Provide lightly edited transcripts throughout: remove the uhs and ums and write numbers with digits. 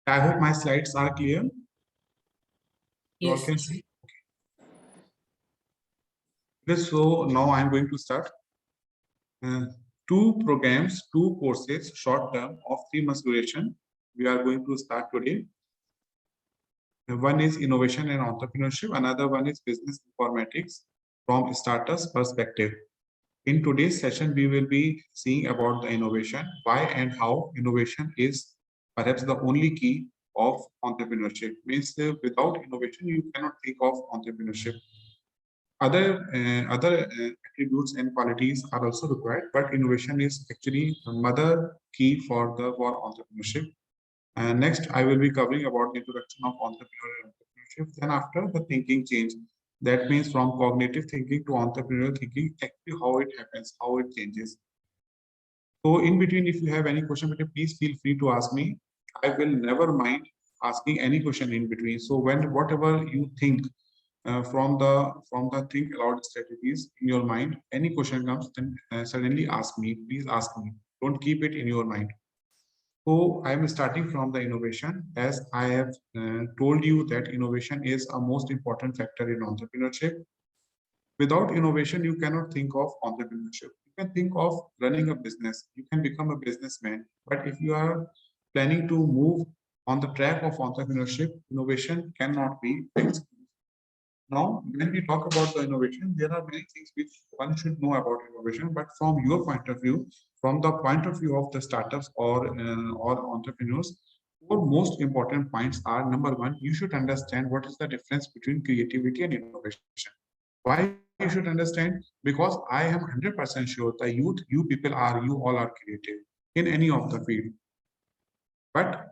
I hope my slides are clear. You all Yes. can see. Okay. So now I'm going to start. Two programs, two courses, short term of 3 months duration. We are going to start today. One is innovation and entrepreneurship. Another one is business informatics from starters perspective. In today's session, we will be seeing about the innovation, why and how innovation is perhaps the only key of entrepreneurship. Means without innovation, you cannot think of entrepreneurship. Other attributes and qualities are also required, but innovation is actually the mother key for entrepreneurship. And next, I will be covering about the introduction of entrepreneurship. Then after the thinking change, that means from cognitive thinking to entrepreneurial thinking, actually how it happens, how it changes. So in between, if you have any question, please feel free to ask me. I will never mind asking any question in between. So when whatever you think from the think aloud strategies in your mind, any question comes, then suddenly ask me. Please ask me. Don't keep it in your mind. So I am starting from the innovation, as I have told you that innovation is a most important factor in entrepreneurship. Without innovation, you cannot think of entrepreneurship. You can think of running a business. You can become a businessman. But if you are planning to move on the track of entrepreneurship, innovation cannot be fixed. Now, when we talk about the innovation, there are many things which one should know about innovation. But from your point of view, from the point of view of the startups or entrepreneurs, four most important points are: number one, you should understand what is the difference between creativity and innovation. Why you should understand? Because I am 100% sure the youth, you all are creative in any of the field. But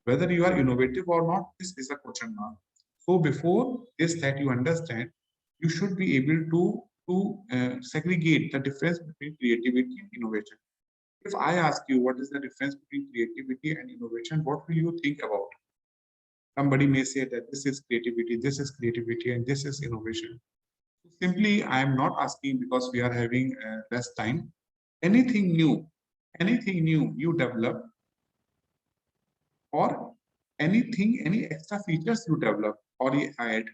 whether you are innovative or not, this is a question mark. So before this that you understand, you should be able to segregate the difference between creativity and innovation. If I ask you what is the difference between creativity and innovation, what will you think about? Somebody may say that this is creativity, and this is innovation. Simply, I am not asking because we are having less time. Anything new you develop, or any extra features you develop or you add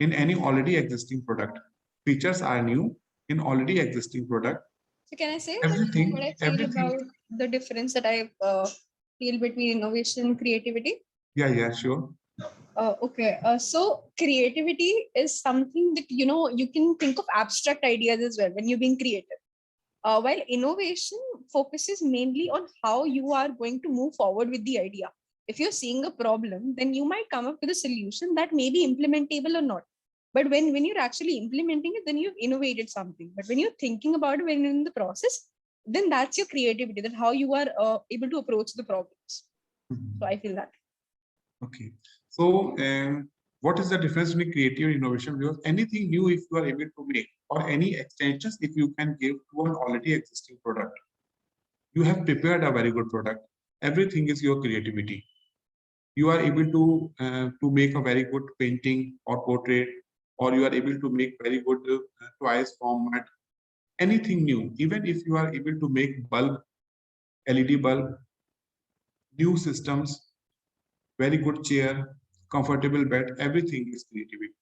in any already existing product. Features are new in already existing product. So can I say what I feel Everything. about the difference that I feel between innovation and creativity? Yeah, sure. Okay. So creativity is something that you can think of abstract ideas as well when you're being creative. While innovation focuses mainly on how you are going to move forward with the idea. If you're seeing a problem, then you might come up with a solution that may be implementable or not. But when you're actually implementing it, then you've innovated something. But when you're thinking about it, when you're in the process, then that's your creativity, that how you are able to approach the problems. So I feel that. Okay. So what is the difference between creative and innovation? Because anything new, if you are able to make, or any extensions, if you can give to an already existing product, you have prepared a very good product. Everything is your creativity. You are able to make a very good painting or portrait, or you are able to make very good toys from mud. Anything new, even if you are able to make bulb, LED bulb, new systems, very good chair, comfortable bed, everything is creativity.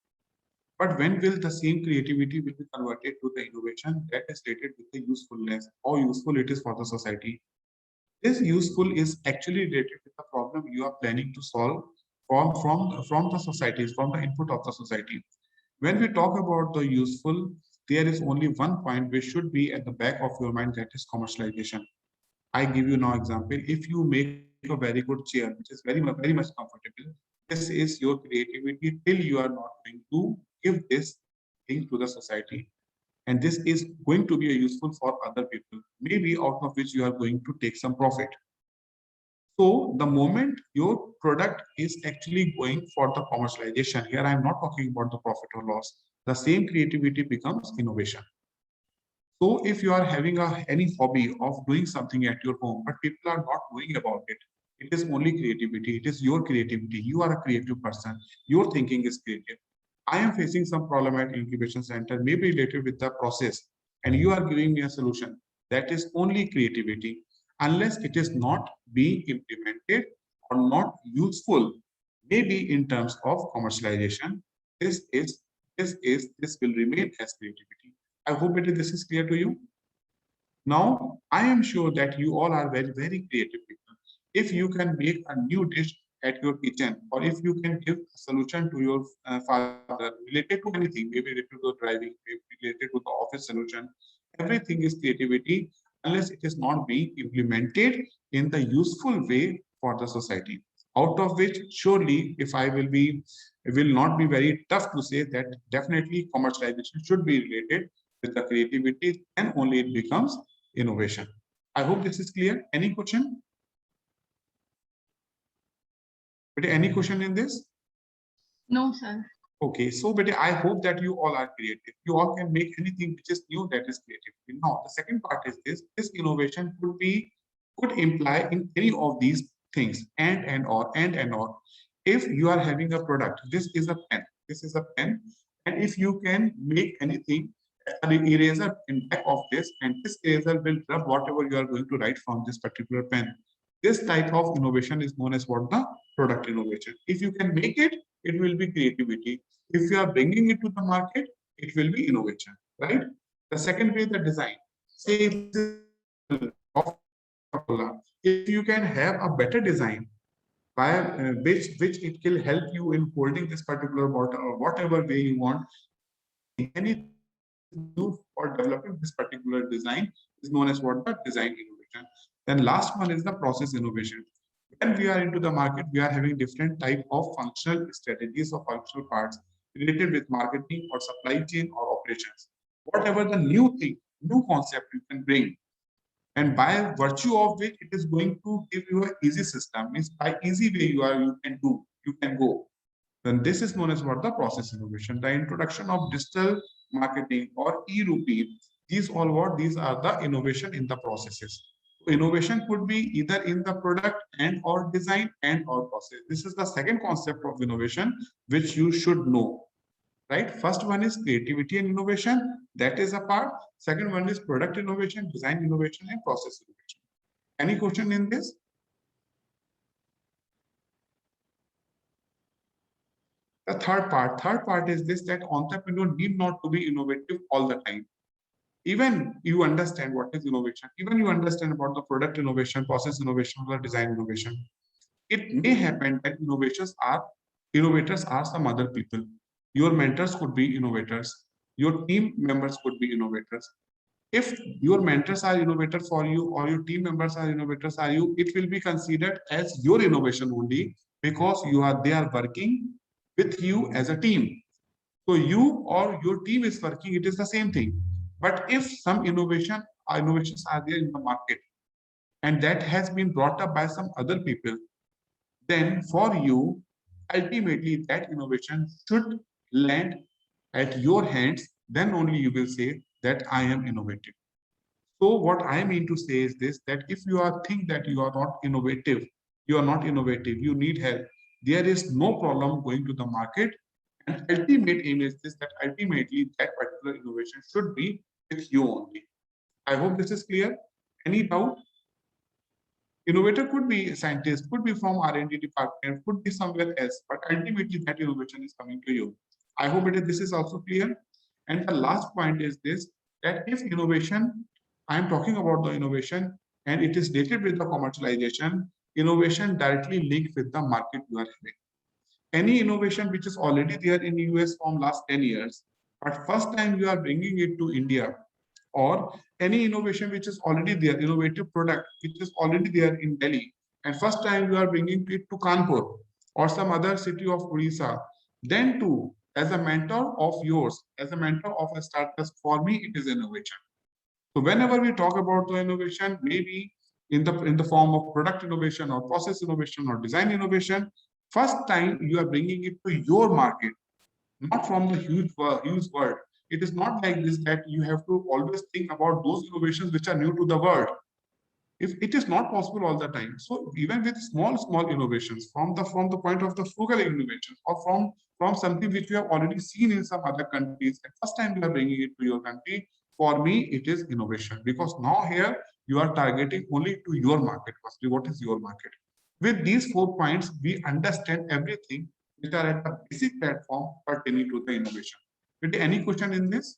But when will the same creativity will be converted to the innovation that is related with the usefulness, how useful it is for the society? This useful is actually related with the problem you are planning to solve from the societies, from the input of the society. When we talk about the useful, there is only one point which should be at the back of your mind, that is commercialization. I give you now example. If you make a very good chair, which is very much comfortable, this is your creativity till you are not going to give this thing to the society. And this is going to be useful for other people, maybe out of which you are going to take some profit. So the moment your product is actually going for the commercialization, here I am not talking about the profit or loss, the same creativity becomes innovation. So if you are having any hobby of doing something at your home, but people are not knowing about it, it is only creativity. It is your creativity. You are a creative person. Your thinking is creative. I am facing some problem at incubation center, maybe related with the process, and you are giving me a solution. That is only creativity. Unless it is not being implemented, or not useful, maybe in terms of commercialization, this will remain as creativity. I hope this is clear to you. Now, I am sure that you all are very, very creative people. If you can make a new dish at your kitchen, or if you can give a solution to your father related to anything, maybe related to driving, maybe related to the office solution, everything is creativity unless it is not being implemented in the useful way for the society. Out of which, surely, if I will be, it will not be very tough to say that definitely commercialization should be related with the creativity, and only it becomes innovation. I hope this is clear. Any question? But any question in this? No, sir. Okay, so but I hope that you all are creative. You all can make anything which is new, that is creative. Now, the second part is this: this innovation could imply in any of these things, and or. If you are having a product, this is a pen. This is a pen, and if you can make anything, an eraser in back of this, and this eraser will rub whatever you are going to write from this particular pen. This type of innovation is known as what? The product innovation. If you can make it, it will be creativity. If you are bringing it to the market, it will be innovation, right? The second way, the design. Say of Coca-Cola. If you can have a better design by which it will help you in holding this particular bottle or whatever way you want, any new for developing this particular design is known as what? The design innovation. Then last one is the process innovation. When we are into the market, we are having different type of functional strategies or functional parts related with marketing or supply chain or operations. Whatever the new thing, new concept you can bring, and by virtue of which it is going to give you an easy system, means by easy way you can go. Then this is known as what? The process innovation. The introduction of digital marketing or e-rupee, these all what? These are the innovation in the processes. Innovation could be either in the product and or design and or process. This is the second concept of innovation which you should know, right? First one is creativity and innovation. That is a part. Second one is product innovation, design innovation, and process innovation. Any question in this? The third part is this, that entrepreneur need not to be innovative all the time. Even you understand what is innovation, even you understand about the product innovation, process innovation, or design innovation. It may happen that innovators are some other people. Your mentors could be innovators. Your team members could be innovators. If your mentors are innovators for you or your team members are innovators are you, it will be considered as your innovation only, because they are working with you as a team. So you or your team is working, it is the same thing. But if some innovations are there in the market and that has been brought up by some other people, then for you, ultimately that innovation should land at your hands. Then only you will say that I am innovative. So what I mean to say is this, that if you are think that you are not innovative, you need help, there is no problem going to the market. And ultimate aim is this, that ultimately that particular innovation should be with you only. I hope this is clear. Any doubt? Innovator could be a scientist, could be from R&D department, could be somewhere else, but ultimately that innovation is coming to you. I hope this is also clear. And the last point is this, that if innovation, I am talking about the innovation and it is related with the commercialization, innovation directly linked with the market you are having. Any innovation which is already there in US from last 10 years, but first time you are bringing it to India, or any innovation which is already there, innovative product which is already there in Delhi, and first time you are bringing it to Kanpur or some other city of Odisha, then too, as a mentor of yours, as a mentor of a startup, for me, it is innovation. So whenever we talk about the innovation, maybe in the form of product innovation or process innovation or design innovation, first time you are bringing it to your market, not from the huge world. It is not like this that you have to always think about those innovations which are new to the world. If it is not possible all the time, so even with small innovations from the point of the frugal innovations, or from something which we have already seen in some other countries, and first time you are bringing it to your country, for me it is innovation, because now here you are targeting only to your market. Firstly, what is your market? With these 4 points, we understand everything which are at the basic platform pertaining to the innovation. Any question in this?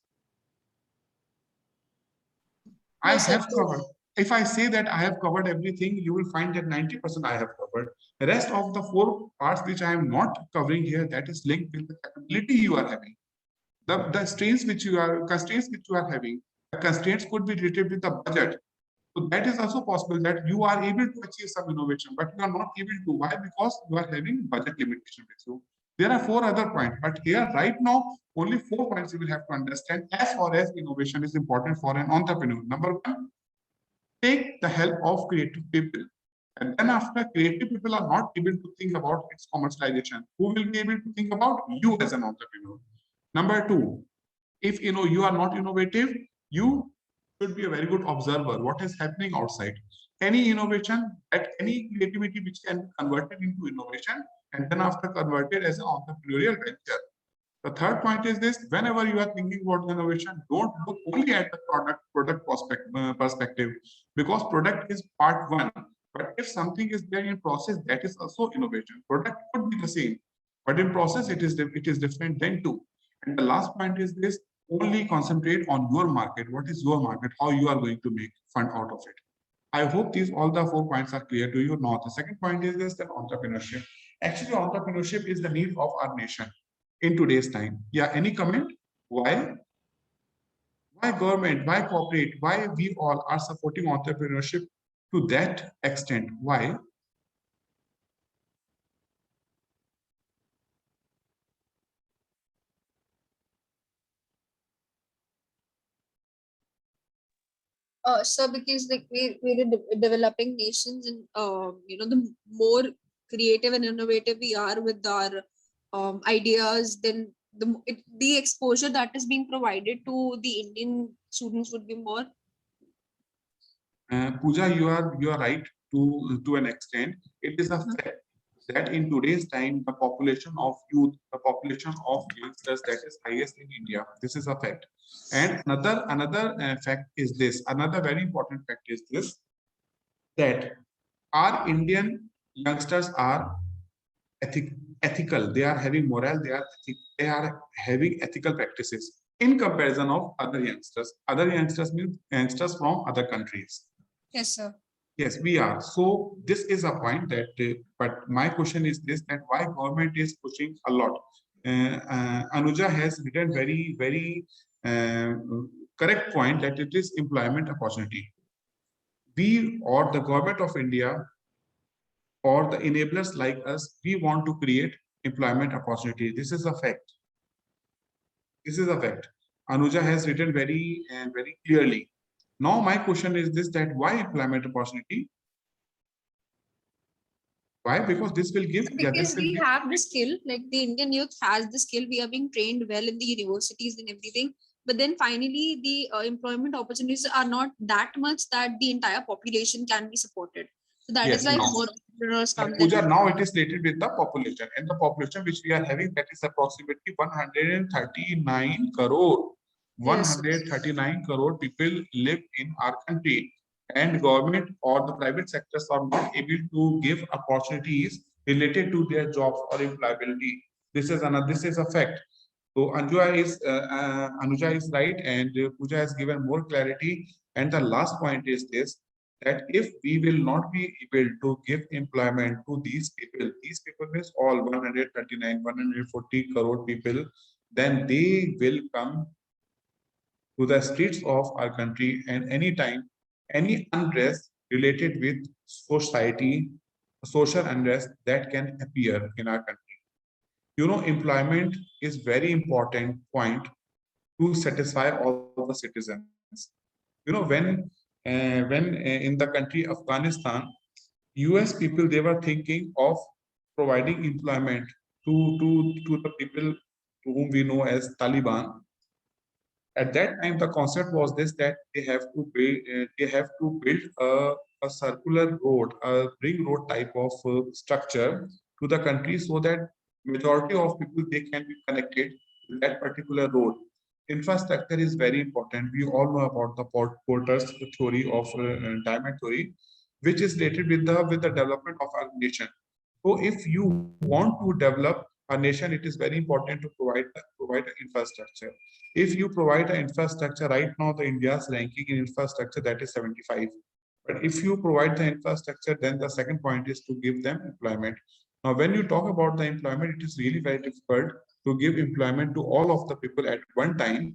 I No, sir. have covered. If I say that I have covered everything, you will find that 90% I have covered. The rest of the 4 parts which I am not covering here, that is linked with the capability you are having. The constraints which you are having, the constraints could be related with the budget. So that is also possible that you are able to achieve some innovation, but you are not able to. Why? Because you are having budget limitation with you. There are 4 other points, but here right now, only 4 points you will have to understand as far as innovation is important for an entrepreneur. Number 1, take the help of creative people. And then after creative people are not able to think about its commercialization, who will be able to think about you as an entrepreneur? Number 2, if you are not innovative, you should be a very good observer what is happening outside. Any innovation, at any creativity which can be converted into innovation and then after converted as an entrepreneurial venture. The third point is this: whenever you are thinking about innovation, don't look only at the product perspective, because product is part one. But if something is there in process, that is also innovation. Product could be the same, but in process it is different then too. And the last point is this: only concentrate on your market. What is your market? How you are going to make fund out of it. I hope all the 4 points are clear to you. Now, the second point is this: that entrepreneurship. Actually, entrepreneurship is the need of our nation in today's time. Yeah, any comment? Why? Why government, why corporate, why we all are supporting entrepreneurship to that extent? Why? So because like we're developing nations, and the more creative and innovative we are with our ideas, then the exposure that is being provided to the Indian students would be more. Pooja, you are right to an extent. It is a fact that in today's time, the population of youth, the population of youngsters, that is highest in India. This is a fact. And another fact is this. Another very important fact is this: that our Indian youngsters are ethical. They are having morale. They are having ethical practices in comparison of other youngsters. Other youngsters means youngsters from other countries. Yes, sir. Yes, we are. So this is a point that, but my question is this: that why government is pushing a lot? Anuja has written very uh, correct point that it is employment opportunity. We or the government of India or the enablers like us, we want to create employment opportunity. This is a fact. This is a fact. Anuja has written very clearly. Now my question is this: that why employment opportunity? Why? Because this will give. Yeah, this Because will we give. have the skill, like the Indian youth has the skill. We are being trained well in the universities and everything. But then finally, the employment opportunities are not that much that the entire population can be supported. So that is Yes, why now. more entrepreneurs come Pooja, in. now it is related with the population, and the population which we are having, that is approximately 139 crore. Yes. 139 crore people live in our country, and government or the private sectors are not able to give opportunities related to their jobs or employability. This is a fact. So Anuja is right, and Pooja has given more clarity. And the last point is this: that if we will not be able to give employment to these people means all 139, 140 crore people, then they will come to the streets of our country, and anytime any unrest related with society, social unrest that can appear in our country. Employment is very important point to satisfy all the citizens. When in the country Afghanistan, US people, they were thinking of providing employment to the people to whom we know as Taliban. At that time, the concept was this: that they have to build a circular road, a ring road type of structure to the country, so that majority of people, they can be connected to that particular road. Infrastructure is very important. We all know about the Porter's theory of diamond theory. which is related with the development of our nation. So if you want to develop a nation, it is very important to provide an infrastructure. If you provide an infrastructure, right now the India's ranking in infrastructure, that is 75. But if you provide the infrastructure, then the second point is to give them employment. Now, when you talk about the employment, it is really very difficult to give employment to all of the people at one time,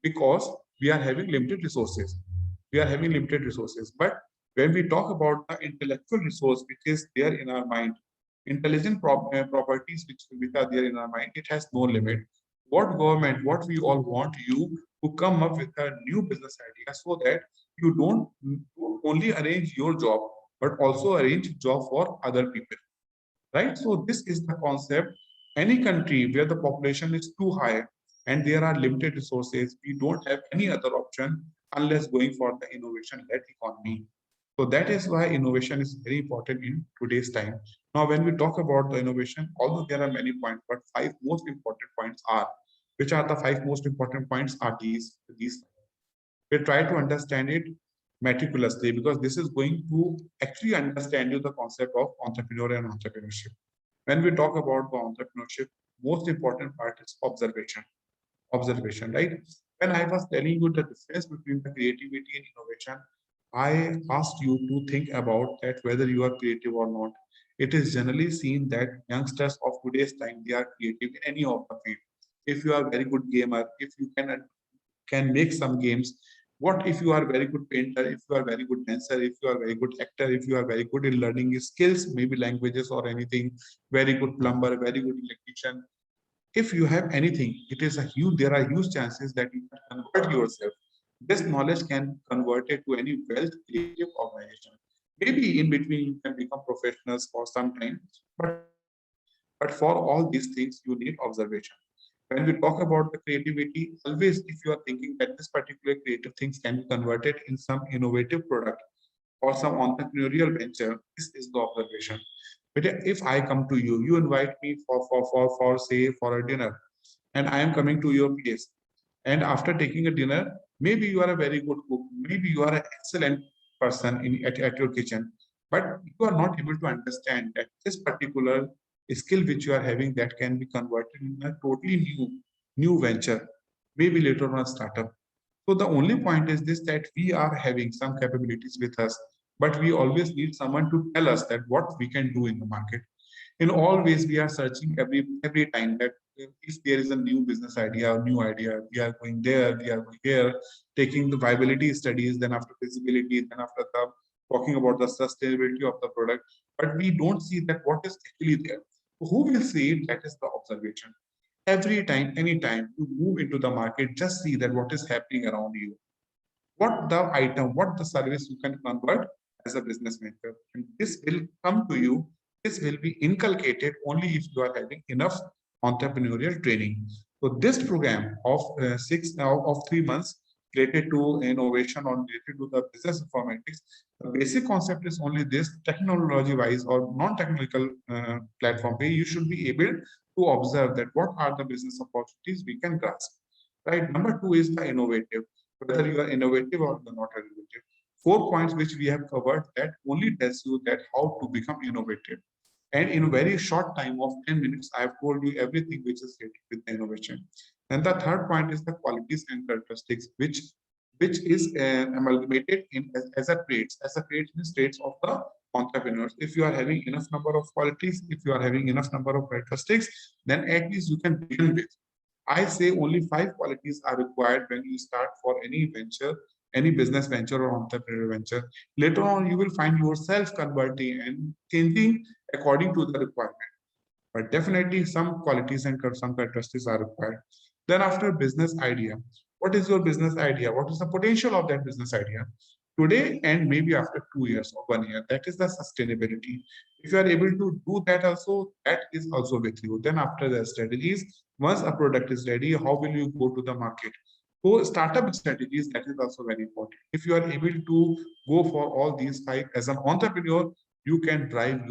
because we are having limited resources. We are having limited resources. But when we talk about the intellectual resource which is there in our mind, intelligent properties which are there in our mind, it has no limit. What government, what we all want you to come up with a new business idea, so that you don't only arrange your job, but also arrange job for other people, right? So this is the concept. Any country where the population is too high and there are limited resources, we don't have any other option unless going for the innovation-led economy. So that is why innovation is very important in today's time. Now, when we talk about the innovation, although there are many points, but five most important points are, which are the five most important points are these. We try to understand it meticulously, because this is going to actually understand you the concept of entrepreneur and entrepreneurship. When we talk about the entrepreneurship, most important part is observation. Observation, right? When I was telling you the difference between the creativity and innovation, I asked you to think about that whether you are creative or not. It is generally seen that youngsters of today's time, they are creative in any of the field. If you are a very good gamer, if you can make some games, what if you are very good painter, if you are very good dancer, if you are very good actor, if you are very good in learning skills, maybe languages or anything, very good plumber, very good electrician, if you have anything, it is a huge, there are huge chances that you can convert yourself. This knowledge can convert it to any wealth creative organization. Maybe in between you can become professionals for some time, but for all these things you need observation. When we talk about the creativity, always if you are thinking that this particular creative things can be converted in some innovative product or some entrepreneurial venture, this is the observation. But if I come to you, you invite me for say for a dinner, and I am coming to your place, and after taking a dinner, maybe you are a very good cook, maybe you are an excellent person at your kitchen, but you are not able to understand that this particular skill which you are having, that can be converted in a totally new venture, maybe later on a startup. So the only point is this, that we are having some capabilities with us, but we always need someone to tell us that what we can do in the market. In all ways, we are searching every time that if there is a new business idea or new idea, we are going there, we are going here, taking the viability studies, then after feasibility, then after the talking about the sustainability of the product, but we don't see that what is actually there. Who will see it? That is the observation. Every time, anytime you move into the market, just see that what is happening around you, what the item, what the service you can convert as a business maker. And this will come to you, this will be inculcated only if you are having enough entrepreneurial training. So this program of 3 months related to innovation or related to the business informatics, the basic concept is only this: technology wise or non-technical platform way, you should be able to observe that what are the business opportunities we can grasp. Right. Number two is the innovative, whether you are innovative or you're not innovative. 4 points which we have covered, that only tells you that how to become innovative. And in a very short time of 10 minutes, I have told you everything which is related with the innovation. And the third point is the qualities and characteristics, which is amalgamated in as a traits in traits of the entrepreneurs. If you are having enough number of qualities, if you are having enough number of characteristics, then at least you can begin with. I say only 5 qualities are required when you start for any venture, any business venture or entrepreneurial venture. Later on, you will find yourself converting and changing according to the requirement. But definitely some qualities and some characteristics are required. Then after business idea, what is your business idea? What is the potential of that business idea? Today and maybe after 2 years or 1 year, that is the sustainability. If you are able to do that also, that is also with you. Then after the strategies, once a product is ready, how will you go to the market? So startup strategies, that is also very important. If you are able to go for all these 5 as an entrepreneur, you can drive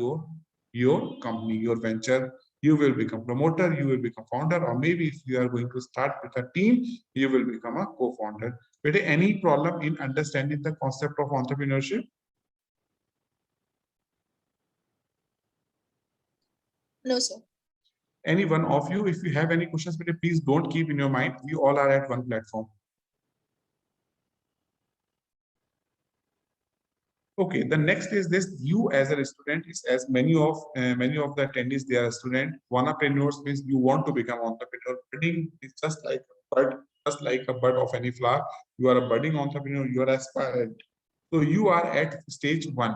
your company, your venture. You will become promoter, you will become founder, or maybe if you are going to start with a team, you will become a co-founder. But any problem in understanding the concept of entrepreneurship? No, sir. Any one of you, if you have any questions, please don't keep in your mind. We all are at one platform. Okay, the next is this: you as a student, is as many of the attendees, they are a student. Entrepreneurs means you want to become entrepreneur. Budding is just like a bud, of any flower. You are a budding entrepreneur. You are aspirant. So you are at stage one,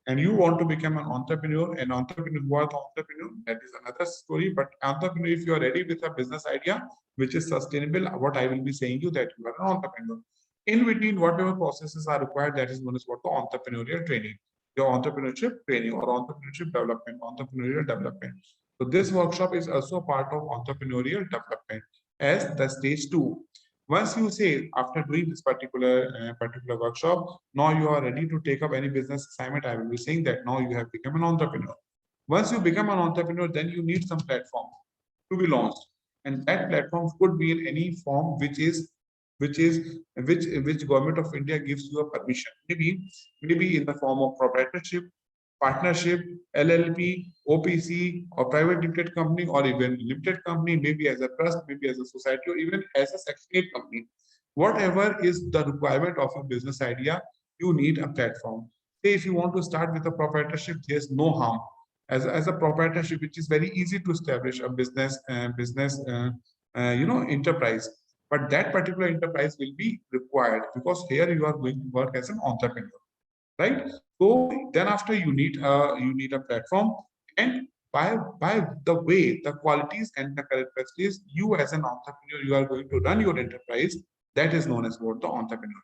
and you want to become an entrepreneur. An entrepreneur who are the entrepreneur, that is another story. But entrepreneur, if you are ready with a business idea which is sustainable, what I will be saying you, that you are an entrepreneur. In between, whatever processes are required, that is known as what the entrepreneurial training, your entrepreneurship training or entrepreneurship development, entrepreneurial development. So this workshop is also part of entrepreneurial development as the stage two. Once you say after doing this particular workshop, now you are ready to take up any business assignment, I will be saying that now you have become an entrepreneur. Once you become an entrepreneur, then you need some platform to be launched, and that platform could be in any form which government of India gives you a permission. Maybe in the form of proprietorship, partnership, LLP, OPC, or private limited company, or even limited company, maybe as a trust, maybe as a society, or even as a Section 8 company. Whatever is the requirement of a business idea, you need a platform. Say if you want to start with a proprietorship, there's no harm. As a proprietorship, which is very easy to establish a enterprise. But that particular enterprise will be required because here you are going to work as an entrepreneur, right? So then after you need a platform, and by the way, the qualities and the characteristics, you as an entrepreneur, you are going to run your enterprise, that is known as what the entrepreneur.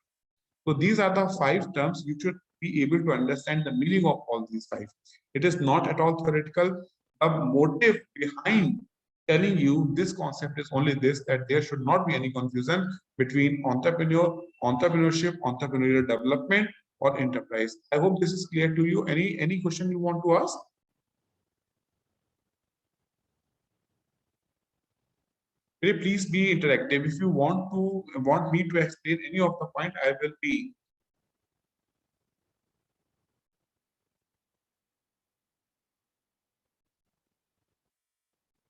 So these are the 5 terms you should be able to understand the meaning of all these 5. It is not at all theoretical. The motive behind telling you this concept is only this, that there should not be any confusion between entrepreneurship, entrepreneurial development, or enterprise. I hope this is clear to you. Any question you want to ask? Please be interactive. If you want me to explain any of the point, I will be.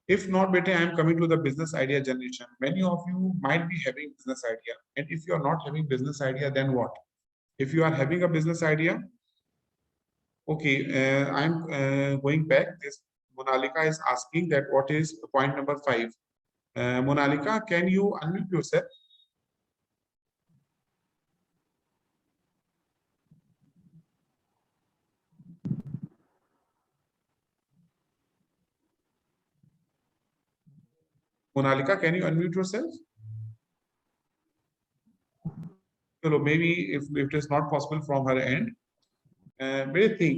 If not, Bete, I am coming to the business idea generation. Many of you might be having business idea, and if you are not having business idea, then what? If you are having a business idea, okay, I'm going back. This Monalika is asking that what is point number 5. Monalika, can you unmute yourself? Monalika, can you unmute yourself? Hello, maybe if it is not possible from her end.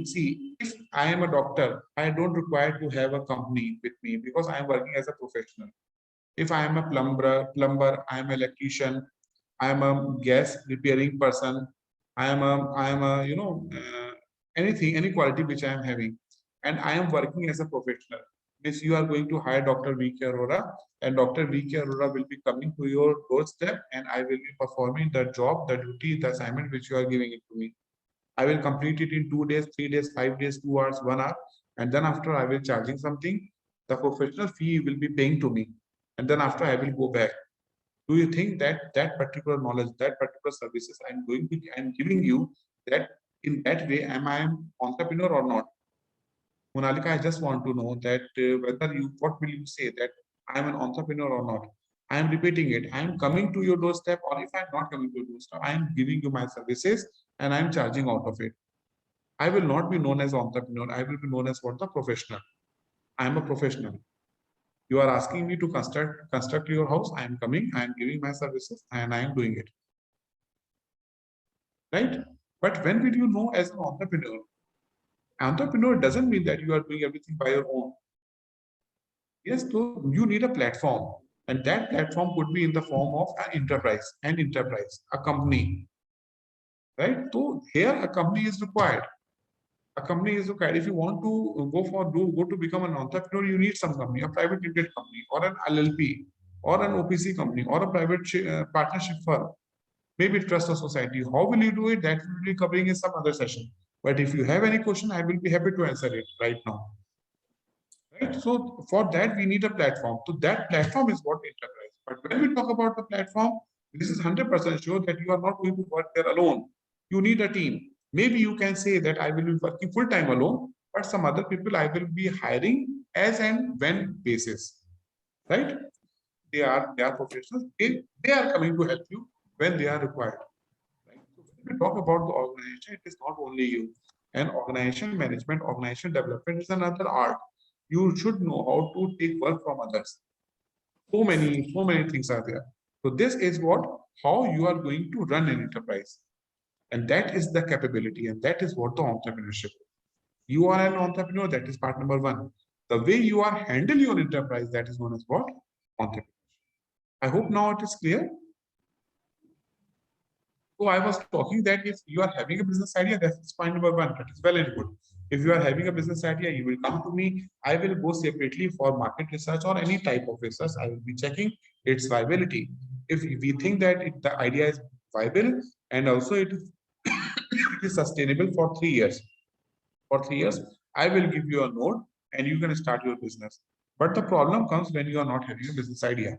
See, if I am a doctor, I don't require to have a company with me because I am working as a professional. If I am a plumber, I am an electrician, I am a gas repairing person, I am a any quality which I am having, and I am working as a professional. Means you are going to hire Dr. V.K. Arora, and Dr. V.K. Arora will be coming to your doorstep, and I will be performing the job, the duty, the assignment which you are giving it to me. I will complete it in 2 days, 3 days, 5 days, 2 hours, 1 hour, and then after I will charging something. The professional fee will be paying to me, and then after I will go back. Do you think that that particular knowledge, that particular services I'm giving you, that in that way am I an entrepreneur or not? Monalika, I just want to know that what will you say, that I am an entrepreneur or not? I am repeating it. I am coming to your doorstep, or if I am not coming to your doorstep, I am giving you my services and I am charging out of it. I will not be known as entrepreneur. I will be known as what? The professional. I am a professional. You are asking me to construct your house. I am coming. I am giving my services and I am doing it. Right? But when will you know as an entrepreneur? Entrepreneur doesn't mean that you are doing everything by your own. Yes, so you need a platform, and that platform could be in the form of an enterprise, a company. Right? So here a company is required. A company is required. If you want to go to become an entrepreneur, you need some company, a private limited company, or an LLP, or an OPC company, or a private partnership firm, maybe trust or society. How will you do it? That will be covering in some other session. But if you have any question, I will be happy to answer it right now. right? So for that, we need a platform. So that platform is what enterprise. But when we talk about the platform, this is 100% sure that you are not going to work there alone. You need a team. Maybe you can say that I will be working full time alone, but some other people I will be hiring as and when basis, right? They are professionals. They are coming to help you when they are required. Right? So when we talk about the organization, it is not only you. And organization management, organization development is another art. You should know how to take work from others. So many things are there. So this is what how you are going to run an enterprise. And that is the capability, and that is what the entrepreneurship is. You are an entrepreneur, that is part number one. The way you are handling your enterprise, that is known as what? Entrepreneurship. I hope now it is clear. So I was talking that if you are having a business idea, that's point number one. That is well and good. If you are having a business idea, you will come to me. I will go separately for market research or any type of research. I will be checking its viability. If we think that the idea is viable and also it is, it is sustainable for 3 years. For 3 years, I will give you a note and you can start your business. But the problem comes when you are not having a business idea.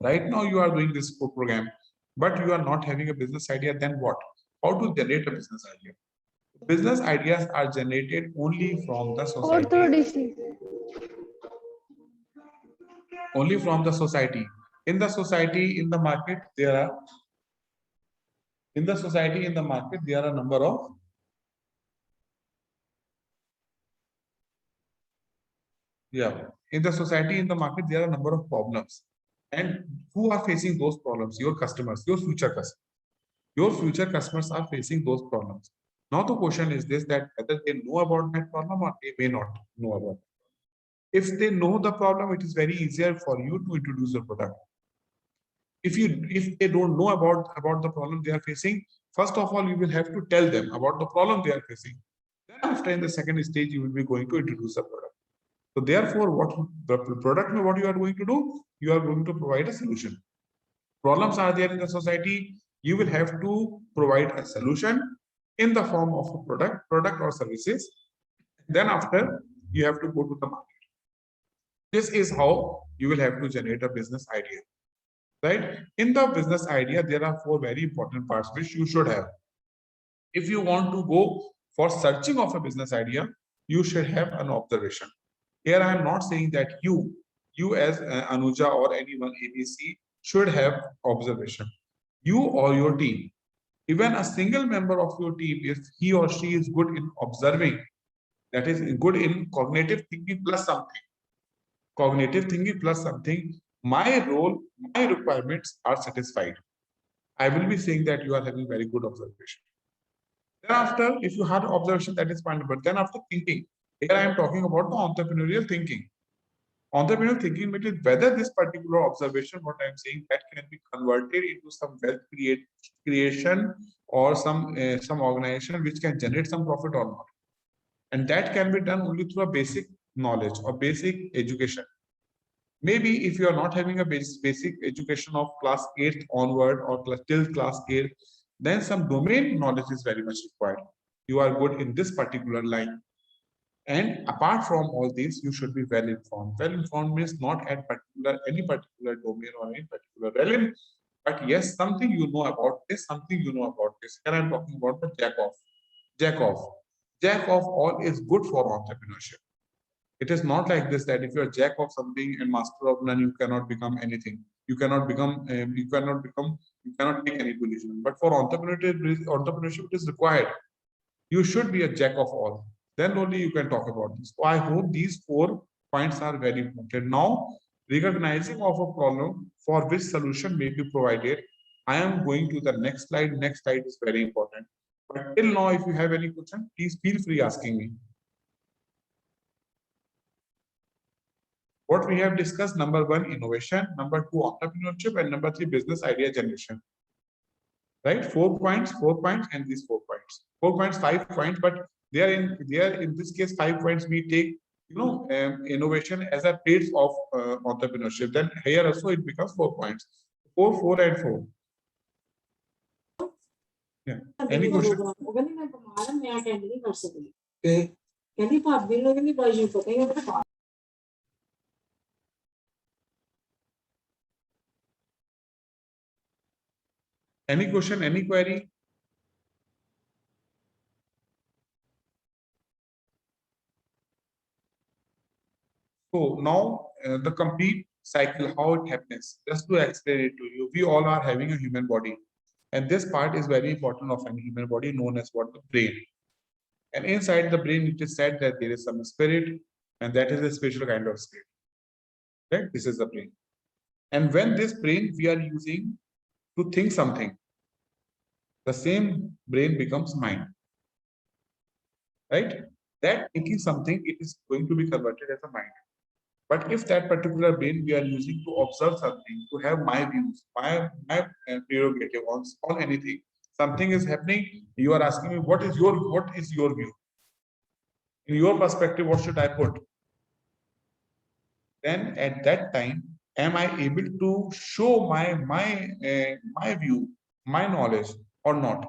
Right now, you are doing this program, but you are not having a business idea. Then what? How to generate a business idea? Business ideas are generated only from the society. Only from the society. In the society, in the market, there are in the society, in the market, there are a number of in the society, in the market, there are a number of problems. And who are facing those problems? Your customers, your future customers. Your future customers are facing those problems. Now the question is this, that whether they know about that problem or they may not know about it. If they know the problem, it is very easier for you to introduce your product. If they don't know about the problem they are facing, first of all, you will have to tell them about the problem they are facing. Then after, in the second stage, you will be going to introduce the product. So therefore, what the product, what you are going to do, you are going to provide a solution. Problems are there in the society, you will have to provide a solution in the form of a product or services. Then after, you have to go to the market. This is how you will have to generate a business idea, right? In the business idea, there are 4 very important parts which you should have. If you want to go for searching of a business idea, you should have an observation. Here I am not saying that you as Anuja or anyone ABC should have observation. You or your team, even a single member of your team, if he or she is good in observing, that is good in cognitive thinking plus something, my role, my requirements are satisfied. I will be saying that you are having very good observation. Then after, if you had observation, that is fine. But then after thinking, here I am talking about the entrepreneurial thinking. Entrepreneurial thinking means whether this particular observation, what I am saying, that can be converted into some wealth creation or some organization which can generate some profit or not. And that can be done only through a basic knowledge or basic education. Maybe if you are not having a basic education of class 8th onward or till class 8, then some domain knowledge is very much required. You are good in this particular line. And apart from all this, you should be well informed. Well informed means not at any particular domain or any particular realm, but yes, something you know about this, something you know about this. Here I'm talking about the jack of. Jack of. Jack of all is good for entrepreneurship. It is not like this that if you're jack of something and master of none, you cannot become anything. You cannot take any position. But for entrepreneurship, it is required. You should be a jack of all. Then only you can talk about this. So I hope these 4 points are very important. Now, recognizing of a problem for which solution may be provided. I am going to the next slide. Next slide is very important. But till now, if you have any question, please feel free asking me. What we have discussed, number 1, innovation, number 2, entrepreneurship, and number 3, business idea generation. Right? 4 points, and these 4 points. 4 points, 5 points, but they are in this case 5 points. We take innovation as a place of entrepreneurship. Then here also it becomes 4 points. 4 and 4. Yeah. Any question? Any question, any query? So now the complete cycle, how it happens, just to explain it to you, we all are having a human body. And this part is very important of any human body known as what? The brain. And inside the brain, it is said that there is some spirit, and that is a special kind of spirit. Right? This is the brain. And when this brain we are using to think something, the same brain becomes mind. Right? That thinking something, it is going to be converted as a mind. But if that particular brain we are using to observe something, to have my views, my prerogative on anything, something is happening, you are asking me what is your view? In your perspective, what should I put? Then at that time, am I able to show my view, my knowledge, or not?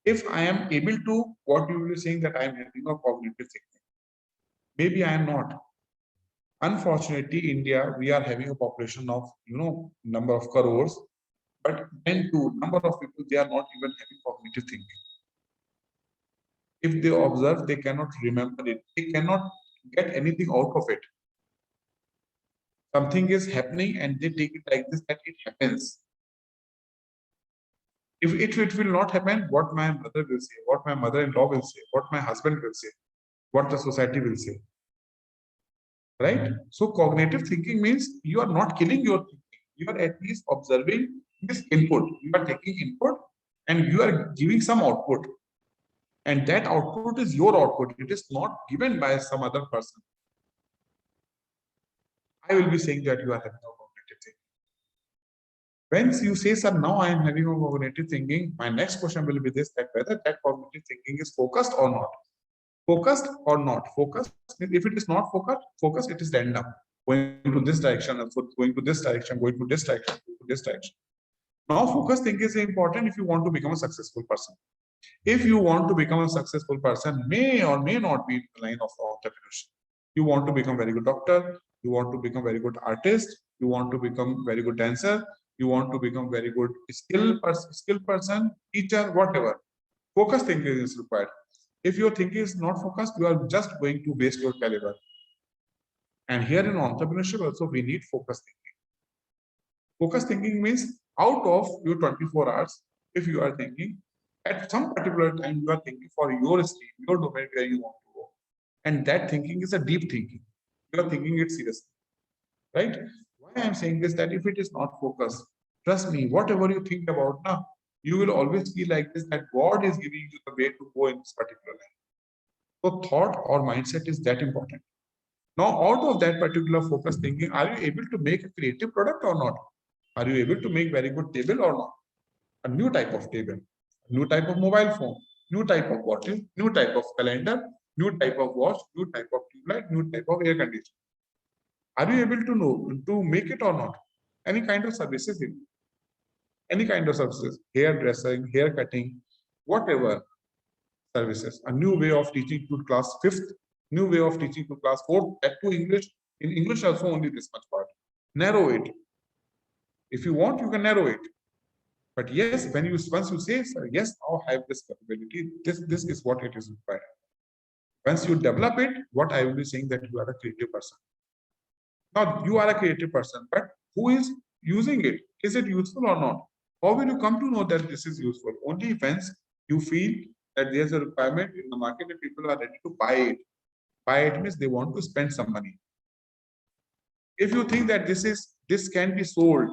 If I am able to, what you will be saying that I am having a cognitive thinking. Maybe I am not. Unfortunately, India, we are having a population of, number of crores, but then to number of people, they are not even having cognitive thinking. If they observe, they cannot remember it. They cannot get anything out of it. Something is happening and they take it like this, that it happens. If it will not happen, what my mother will say, what my mother-in-law will say, what my husband will say, what the society will say. Right? So cognitive thinking means you are not killing your thinking. You are at least observing this input. You are taking input and you are giving some output. And that output is your output. It is not given by some other person. I will be saying that you are having a cognitive thinking. When you say, sir, now I am having a cognitive thinking, my next question will be this, that whether that cognitive thinking is focused or not. Focused or not. Focused, if it is not focused, it is random. Going to this direction, also going to this direction, going to this direction, going to this direction. Now, focused thinking is important if you want to become a successful person. If you want to become a successful person, may or may not be in the line of entrepreneurship. You want to become very good doctor, you want to become very good artist, you want to become very good dancer, you want to become very good skill person, teacher, whatever. Focused thinking is required. If your thinking is not focused, you are just going to waste your caliber. And here in entrepreneurship also, we need focused thinking. Focused thinking means out of your 24 hours, if you are thinking, at some particular time, you are thinking for your stream, your domain where you want to go. And that thinking is a deep thinking. You are thinking it seriously. Right? Why I am saying this, that if it is not focused, trust me, whatever you think about now, you will always feel like this, that God is giving you the way to go in this particular line. So thought or mindset is that important. Now, out of that particular focus thinking, are you able to make a creative product or not? Are you able to make very good table or not? A new type of table, a new type of mobile phone, new type of bottle, new type of calendar, new type of watch, new type of tube new type of air conditioner. Are you able to know to make it or not? Any kind of services, any kind of services, hairdressing, hair cutting, whatever services. A new way of teaching to class fifth, new way of teaching to class fourth, that to English. In English also only this much part. Narrow it. If you want, you can narrow it. But yes, when you once you say, sir, yes, now I have this capability, this is what it is required. Once you develop it, what I will be saying that you are a creative person. Now you are a creative person, but who is using it? Is it useful or not? How will you come to know that this is useful? Only once you feel that there's a requirement in the market and people are ready to buy it. Buy it means they want to spend some money. If you think that this can be sold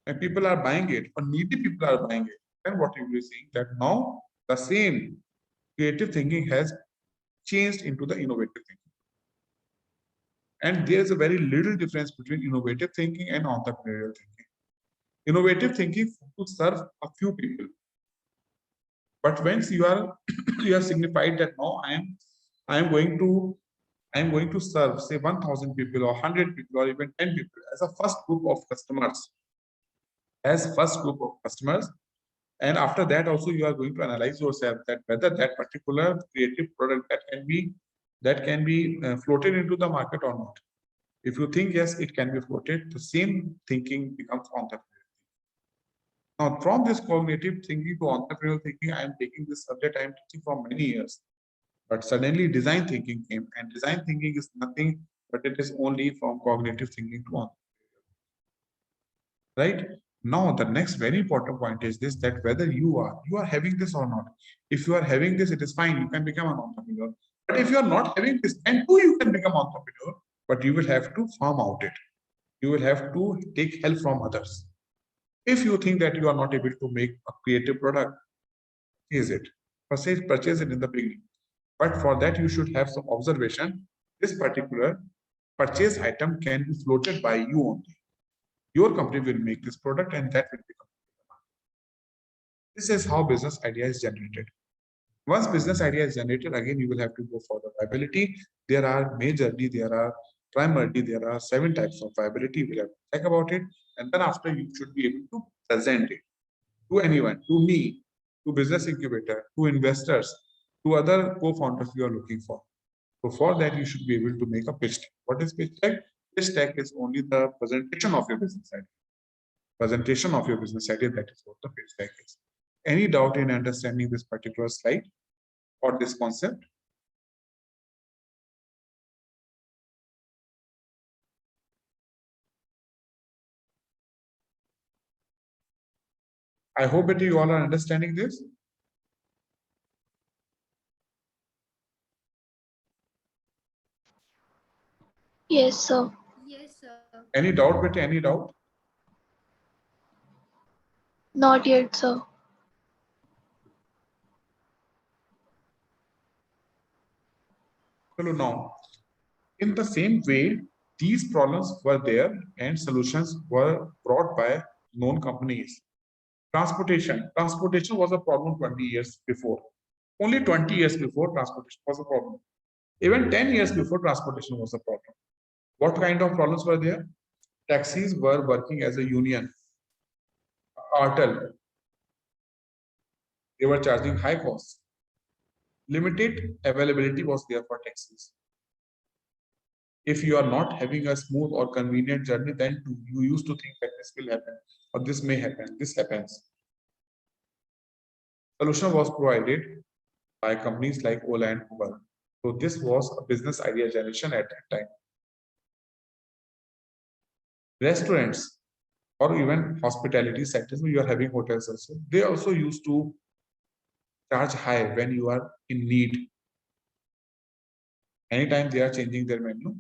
and people are buying it, or needy people are buying it, then what you will be saying that now the same creative thinking has changed into the innovative thinking. And there is a very little difference between innovative thinking and entrepreneurial thinking. Innovative thinking to serve a few people. But once you are you have signified that now I am going to serve say 1,000 people or 100 people or even 10 people as a first group of customers. And after that also you are going to analyze yourself that whether that particular creative product that can be floated into the market or not. If you think yes, it can be floated, the same thinking becomes entrepreneurial. Now, from this cognitive thinking to entrepreneurial thinking, I am taking this subject I am teaching for many years. But suddenly design thinking came, and design thinking is nothing but it is only from cognitive thinking to entrepreneurial. Right? Now, the next very important point is this, that whether you are having this or not. If you are having this, it is fine, you can become an entrepreneur. But if you are not having this, then too you can become entrepreneur, but you will have to farm out it. You will have to take help from others. If you think that you are not able to make a creative product, purchase it. Purchase it in the beginning. But for that, you should have some observation. This particular purchase item can be floated by you only. Your company will make this product and that will become. This is how business idea is generated. Once business idea is generated, again, you will have to go for the viability. There are majorly, there are primarily, there are 7 types of viability. We'll have to check about it. And then after, you should be able to present it to anyone, to me, to business incubator, to investors, to other co-founders you are looking for. So for that, you should be able to make a pitch deck. What is pitch deck? Pitch deck is only the presentation of your business idea. Presentation of your business idea, that is what the pitch deck is. Any doubt in understanding this particular slide or this concept? I hope that you all are understanding this. Yes, sir. Yes, sir. Any doubt, Betty? Any doubt? Not yet, sir. Hello, now, in the same way, these problems were there and solutions were brought by known companies. Transportation. Transportation was a problem 20 years before. Only 20 years before, transportation was a problem. Even 10 years before, transportation was a problem. What kind of problems were there? Taxis were working as a union, a cartel. They were charging high costs. Limited availability was there for taxis. If you are not having a smooth or convenient journey, then you used to think that this will happen or this may happen, this happens. Solution was provided by companies like Ola and Uber. So this was a business idea generation at that time. Restaurants or even hospitality sectors, you are having hotels also, they also used to charge high when you are in need. Anytime they are changing their menu,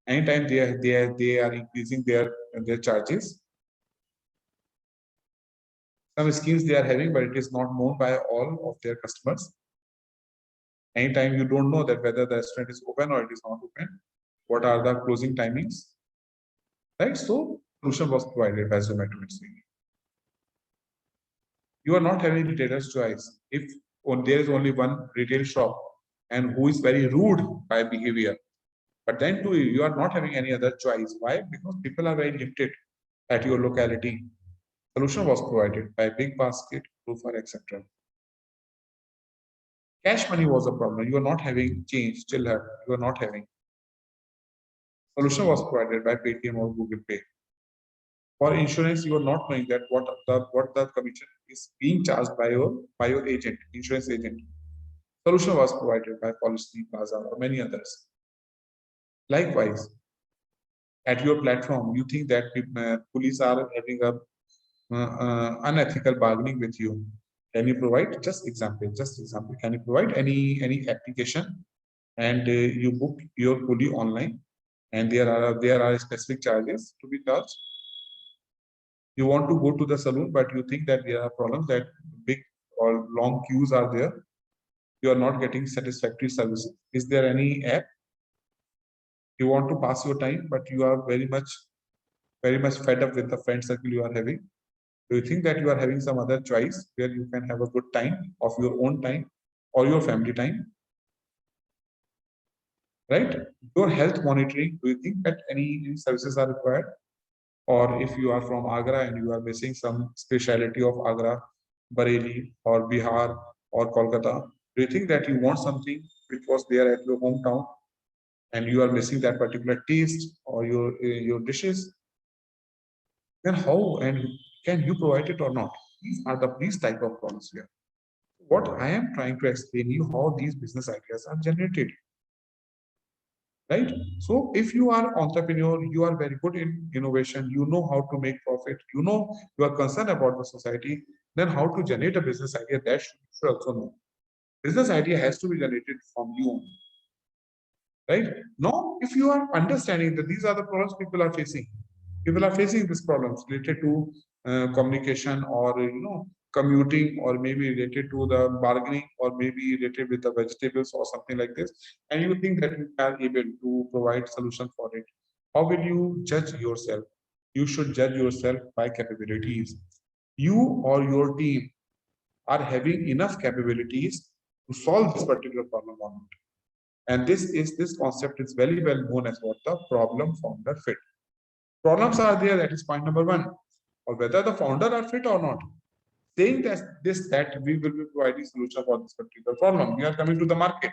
anytime they are increasing their charges. Some schemes they are having, but it is not known by all of their customers. Anytime you don't know that whether the restaurant is open or it is not open, what are the closing timings, right? So solution was provided by Zomato and Swiggy. You are not having retailer's choice. If there is only one retail shop and who is very rude by behavior, but then too you are not having any other choice. Why? Because people are very limited at your locality. Solution was provided by Big Basket, Proofer, etc. Cash money was a problem. You are not having change, chiller, you are not having. Solution was provided by Paytm or Google Pay. For insurance, you are not knowing that what the commission is being charged by your agent, insurance agent. Solution was provided by Policy Plaza or many others. Likewise, at your platform, you think that police are having a unethical bargaining with you. Can you provide just example? Can you provide any application and you book your pulley online, and there are specific charges to be charged. You want to go to the saloon, but you think that there are problems that big or long queues are there. You are not getting satisfactory services. Is there any app? You want to pass your time, but you are very much fed up with the friend circle you are having. Do you think that you are having some other choice where you can have a good time of your own time or your family time? Right? Your health monitoring, do you think that any services are required? Or if you are from Agra and you are missing some speciality of Agra, Bareilly or Bihar or Kolkata, do you think that you want something which was there at your hometown and you are missing that particular taste or your dishes? Then how and Can you provide it or not? These are these type of problems here. What I am trying to explain you how these business ideas are generated. Right? So if you are entrepreneur, you are very good in innovation, you know how to make profit, you know you are concerned about the society, then how to generate a business idea, that you should also know. Business idea has to be generated from you only. Right? Now, if you are understanding that these are the problems people are facing these problems related to communication, or commuting, or maybe related to the bargaining, or maybe related with the vegetables or something like this, and you think that you are able to provide solution for it. How will you judge yourself? You should judge yourself by capabilities. You or your team are having enough capabilities to solve this particular problem or not. And this concept is very well known as what the problem founder fit. Problems are there, that is point number one, or whether the founder are fit or not. Saying that we will be providing solution for this particular problem. We are coming to the market.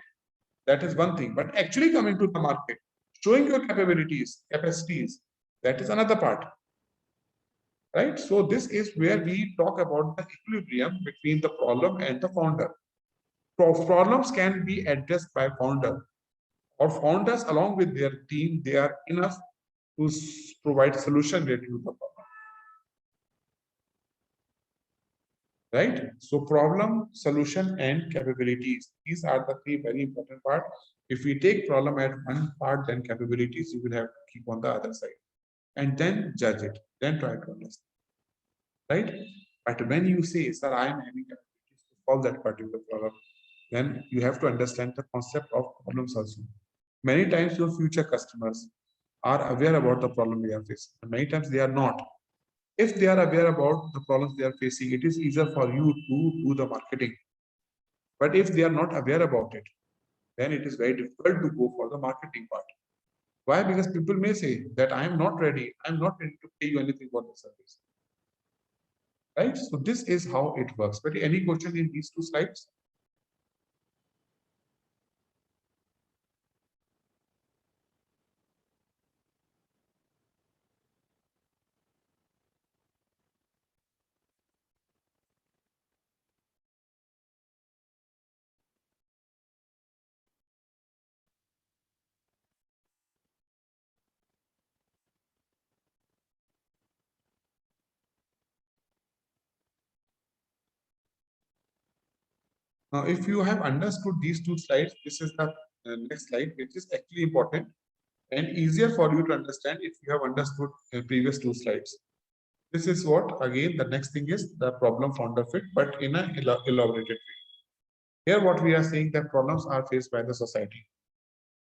That is one thing. But actually coming to the market, showing your capabilities, capacities, that is another part. Right? So this is where we talk about the equilibrium between the problem and the founder. Problems can be addressed by founder, or founders along with their team. They are enough to provide solution related to the problem. Right? So problem, solution, and capabilities. These are the three very important parts. If we take problem at one part, then capabilities you will have to keep on the other side. And then judge it, then try to understand. Right? But when you say, sir, I am having capabilities to solve that particular problem, then you have to understand the concept of problems also. Many times your future customers are aware about the problem they are facing. And many times they are not. If they are aware about the problems they are facing, it is easier for you to do the marketing. But if they are not aware about it, then it is very difficult to go for the marketing part. Why? Because people may say that I am not ready to pay you anything for the service. Right? So this is how it works. But any question in these two slides? Now, if you have understood these two slides, this is the next slide, which is actually important and easier for you to understand if you have understood the previous two slides. This is what, again, the next thing is the problem founder fit, but in an elaborated way. Here, what we are saying that problems are faced by the society.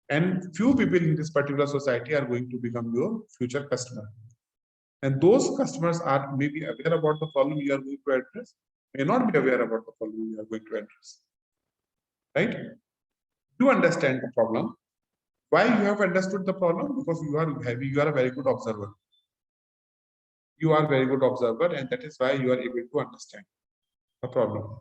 And few people in this particular society are going to become your future customer. And those customers are maybe aware about the problem you are going to address, may not be aware about the problem you are going to address. Right? You understand the problem. Why you have understood the problem? Because you are a very good observer. You are a very good observer, and that is why you are able to understand the problem.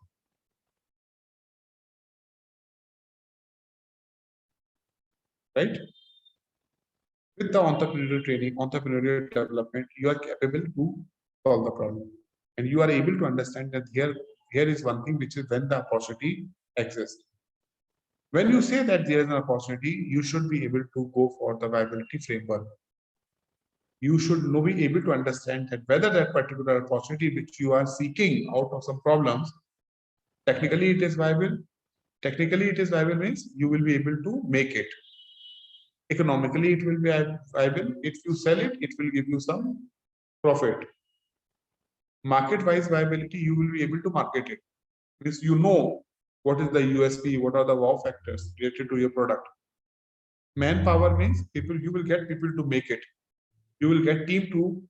Right? With the entrepreneurial training, entrepreneurial development, you are capable to solve the problem. And you are able to understand that here is one thing, which is when the opportunity exists. When you say that there is an opportunity, you should be able to go for the viability framework. You should be able to understand that whether that particular opportunity which you are seeking out of some problems, technically it is viable. Technically it is viable means you will be able to make it. Economically it will be viable. If you sell it, it will give you some profit. Market-wise viability, you will be able to market it. Because you know what is the USP, what are the wow factors related to your product. Manpower means people, you will get people to make it. You will get team to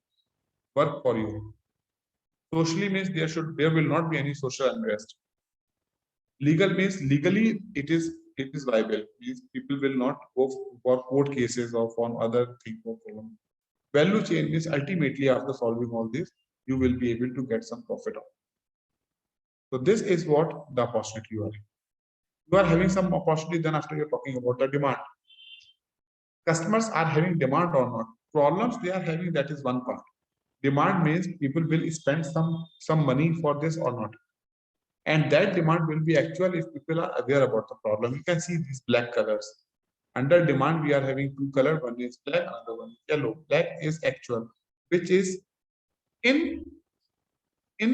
work for you. Socially means there will not be any social unrest. Legal means legally it is viable. Means people will not go for court cases or for other things. Value chain means ultimately after solving all this, you will be able to get some profit on. So this is what the opportunity you are. You are having some opportunity, then after you're talking about the demand. Customers are having demand or not. Problems they are having, that is one part. Demand means people will spend some money for this or not. And that demand will be actual if people are aware about the problem. You can see these black colors. Under demand, we are having two colors. One is black, another one is yellow. Black is actual, which is in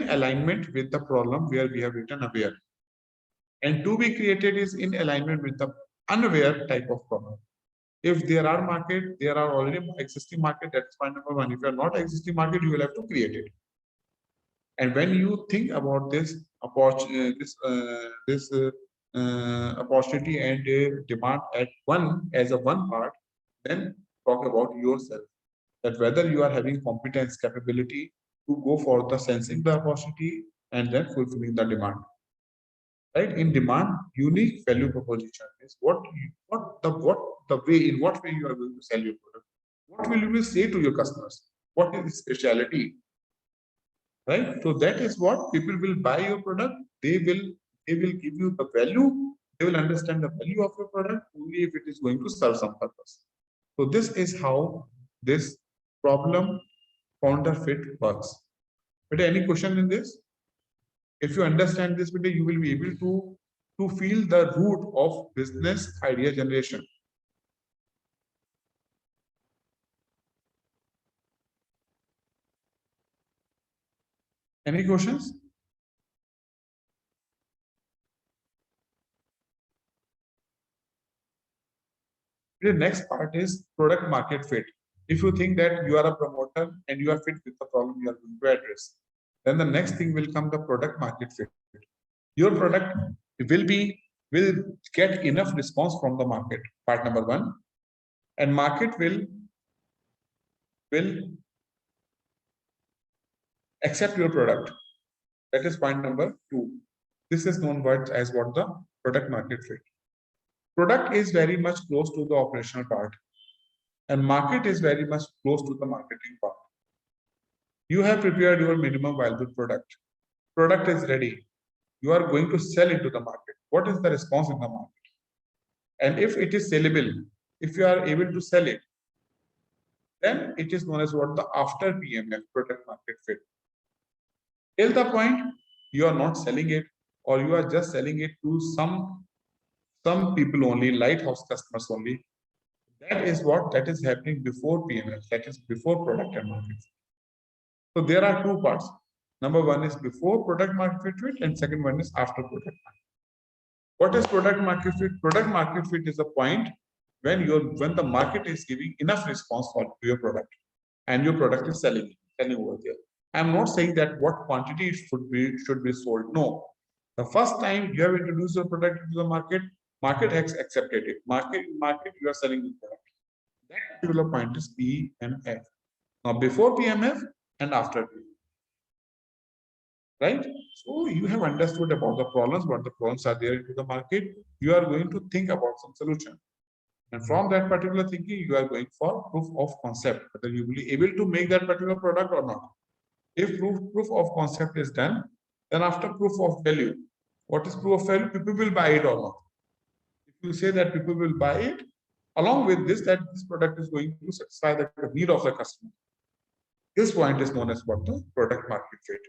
alignment with the problem where we have written aware. And to be created is in alignment with the unaware type of problem. If there are market, there are already existing market. That's point number one. If you are not existing market, you will have to create it. And when you think about this opportunity, opportunity and demand at one as a one part, then talk about yourself. That whether you are having competence, capability to go for the sensing the opportunity and then fulfilling the demand. Right? In demand, unique value proposition is what the way in what way you are going to sell your product. What will you say to your customers? What is the speciality? Right? So that is what people will buy your product. They will give you the value. They will understand the value of your product only if it is going to serve some purpose. So this is how this problem founder fit works. But any question in this? If you understand this, you will be able to feel the root of business idea generation. Any questions? The next part is product market fit. If you think that you are a promoter and you are fit with the problem you are going to address, then the next thing will come the product market fit. Your product will get enough response from the market. Part number one, and market will accept your product. That is point number two. This is known as what the product market fit. Product is very much close to the operational part, and market is very much close to the marketing part. You have prepared your minimum viable product. Product is ready. You are going to sell into the market. What is the response in the market? And if it is sellable, if you are able to sell it, then it is known as what the after PMF, product market fit. Till the point you are not selling it, or you are just selling it to some people only, lighthouse customers only. That is happening before PMF, that is before product and market. So there are two parts. Number one is before product market fit, and second one is after product market. What is product market fit? Product market fit is a point when the market is giving enough response for your product, and your product is selling over there. I'm not saying that what quantity should be sold. No. The first time you have introduced your product to the market has accepted it. Market, you are selling the product. That particular point is PMF. Now, before PMF and after PMF. Right? So you have understood about the problems, what the problems are there into the market. You are going to think about some solution. And from that particular thinking, you are going for proof of concept, whether you will be able to make that particular product or not. If proof of concept is done, then after proof of value, what is proof of value? People will buy it or not. If you say that people will buy it, along with this, that this product is going to satisfy the need of the customer. This point is known as what the product market fit.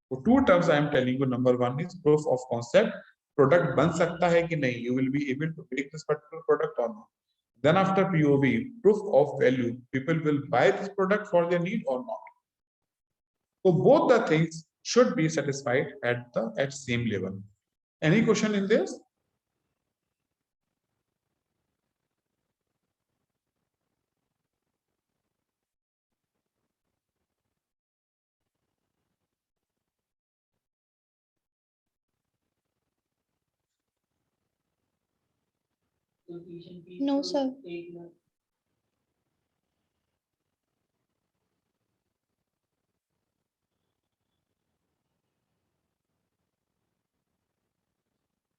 So two terms I am telling you. Number one is proof of concept. Product ban sakta hai ki nahi? You will be able to make this particular product or not. Then after POV, proof of value. People will buy this product for their need or not. So both the things should be satisfied at same level. Any question in this? No, sir.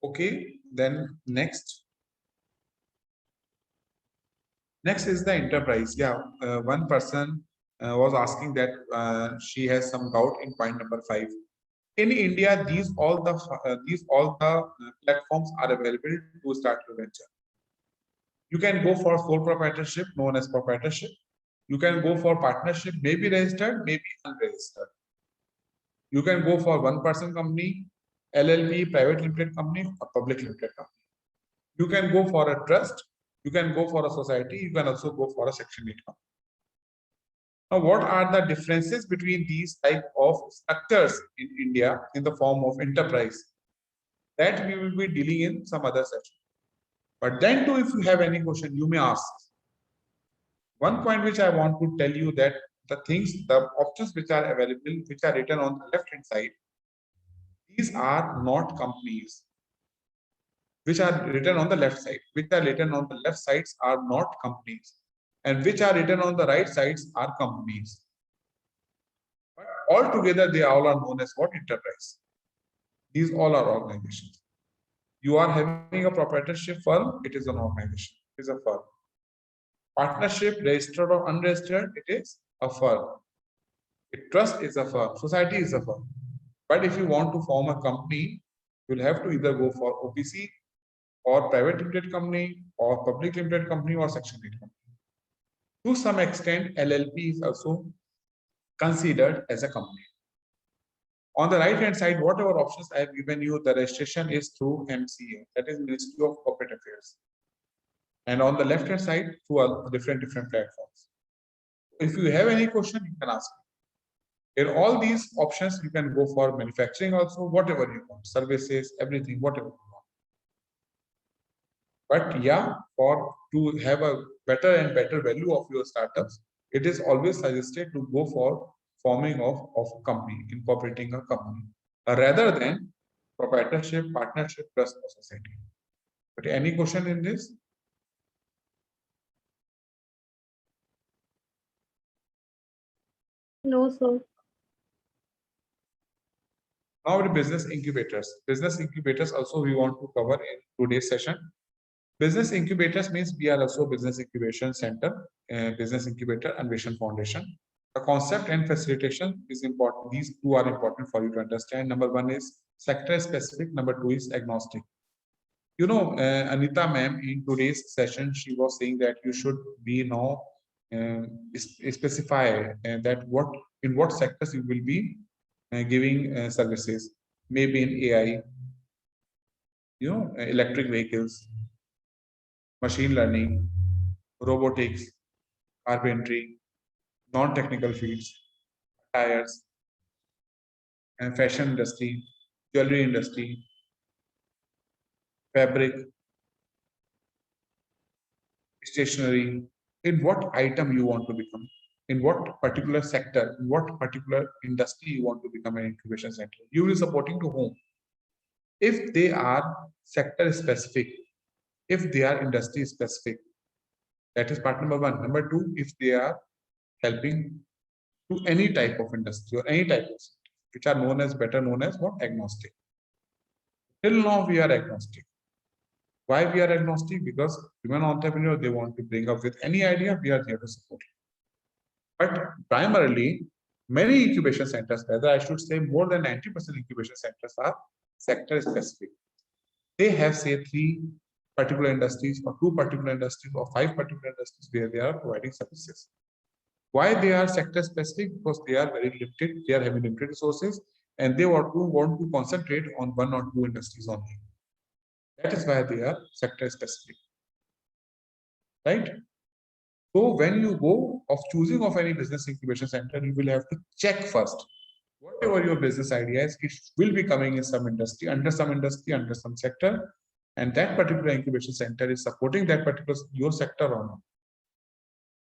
Okay, then next is the enterprise. Yeah, one person was asking that she has some doubt in point number 5. In India, these all the platforms are available to start your venture. You can go for sole proprietorship, known as proprietorship. You can go for partnership, maybe registered, maybe unregistered. You can go for one-person company, LLP, private limited company, or public limited company. You can go for a trust, you can go for a society, you can also go for a Section 8 company. Now, what are the differences between these type of structures in India in the form of enterprise? That we will be dealing in some other session. But then too, if you have any question, you may ask. One point which I want to tell you that the options which are available, which are written on the left hand side, these are not companies. Which are written on the left side, which are written on the left sides are not companies, and which are written on the right sides are companies. But altogether, they all are known as what? Enterprise. These all are organizations. You are having a proprietorship firm, it is an organization, it is a firm. Partnership, registered or unregistered, it is a firm. A trust is a firm, society is a firm. But if you want to form a company, you'll have to either go for OPC or private limited company or public limited company or Section 8 company. To some extent, LLP is also considered as a company. On the right hand side, whatever options I have given you, the registration is through MCA, that is Ministry of Corporate Affairs. And on the left hand side, through different platforms. If you have any question, you can ask me. In all these options, you can go for manufacturing also, whatever you want, services, everything, whatever you want. But yeah, to have a better and better value of your startups, it is always suggested to go for forming of a company, incorporating a company, rather than proprietorship, partnership, trust or society. But any question in this? No, sir. Now the business incubators. Business incubators also we want to cover in today's session. Business incubators means we are also business incubation center, business incubator and Vision Foundation. The concept and facilitation is important. These two are important for you to understand. Number one is sector specific. Number two is agnostic. You know, Anita ma'am in today's session, she was saying that you should be now specify that in what sectors you will be giving services. Maybe in AI, you know, electric vehicles, machine learning, robotics, carpentry, non-technical fields, tires, and fashion industry, jewelry industry, fabric, stationery. In what item you want to become, in what particular sector, in what particular industry you want to become an incubation center. You will be supporting to whom? If they are sector specific, if they are industry specific, that is part number one. Number two, if they are helping to any type of industry or any type of sector, which are better known as what? Agnostic. Till now we are agnostic. Why we are agnostic? Because women entrepreneur, they want to bring up with any idea, we are here to support you. But primarily, many incubation centers, rather I should say more than 90% incubation centers are sector specific. They have say 3 particular industries or 2 particular industries or 5 particular industries where they are providing services. Why they are sector specific? Because they are very limited, they are having limited resources, and they want to concentrate on 1 or 2 industries only. That is why they are sector specific, right? So when you go of choosing of any business incubation center, you will have to check first whatever your business idea is. It will be coming in some industry, under some sector, and that particular incubation center is supporting that particular your sector or not.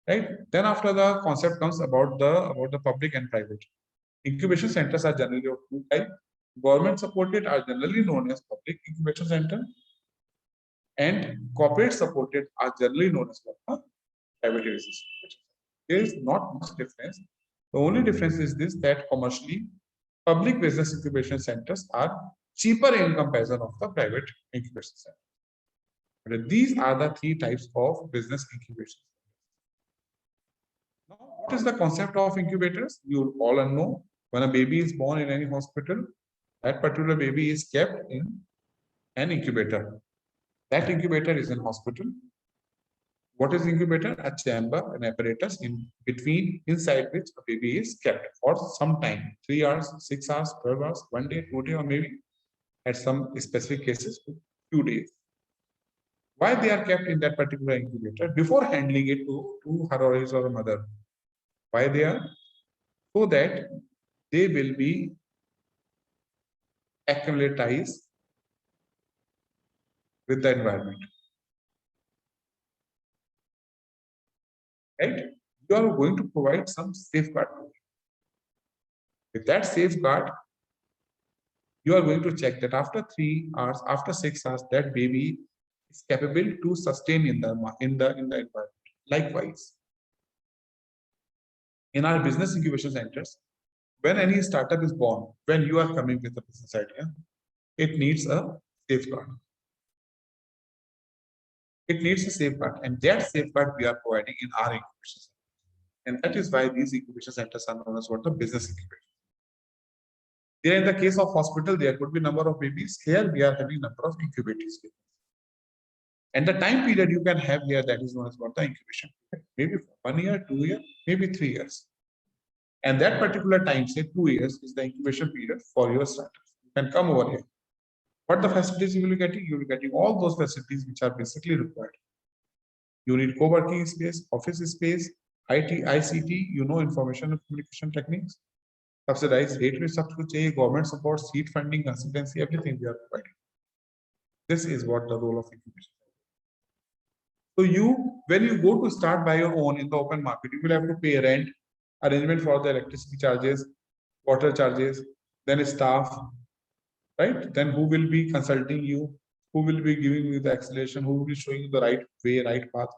Right? Then after the concept comes about the public and private. Incubation centers are generally of 2 types. Government supported are generally known as public incubation center, and corporate supported are generally known as private incubation center. There is not much difference. The only difference is this, that commercially public business incubation centers are cheaper in comparison of the private incubation center. But these are the 3 types of business incubation. Now, what is the concept of incubators? You all know, when a baby is born in any hospital, that particular baby is kept in an incubator. That incubator is in hospital. What is incubator? A chamber, an apparatus in between, inside which a baby is kept for some time, 3 hours, 6 hours, 12 hours, 1 day, 2 days, or maybe at some specific cases, 2 days. Why they are kept in that particular incubator before handling it to her or his or mother? Why they are? So that they will be acclimatized with the environment. Right? You are going to provide some safeguard. With that safeguard, you are going to check that after 3 hours, after 6 hours, that baby is capable to sustain in the environment. Likewise, in our business incubation centers, when any startup is born, when you are coming with a business idea, it needs a safeguard. It needs a safeguard, and that safeguard we are providing in our incubation center. And that is why these incubation centers are known as what the business incubation. There, in the case of hospital, there could be number of babies. Here, we are having number of incubators. And the time period you can have here, that is known as what the incubation period. Maybe 1 year, 2 years, maybe 3 years. And that particular time, say 2 years, is the incubation period for your startup. You can come over here. What the facilities you will be getting? You will be getting all those facilities which are basically required. You need co-working space, office space, IT, ICT, information and communication techniques, subsidized rate with subsidy, government support, seed funding, consultancy, everything we are providing. This is what the role of incubation. So when you go to start by your own in the open market, you will have to pay rent, arrangement for the electricity charges, water charges, then staff, right? Then who will be consulting you? Who will be giving you the acceleration? Who will be showing you the right way, right path?